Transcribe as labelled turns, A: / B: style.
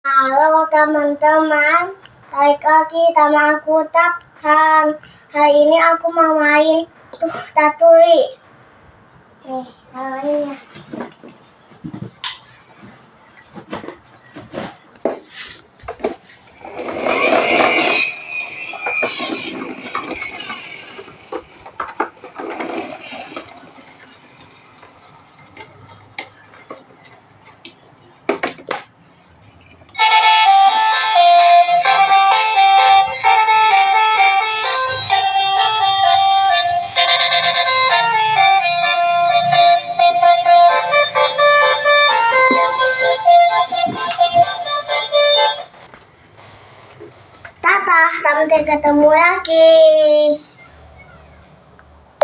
A: Halo teman-teman, balik lagi sama aku Takhan. Hari ini aku mau main Tatuli. Nih, mainnya. Sampai ketemu lagi.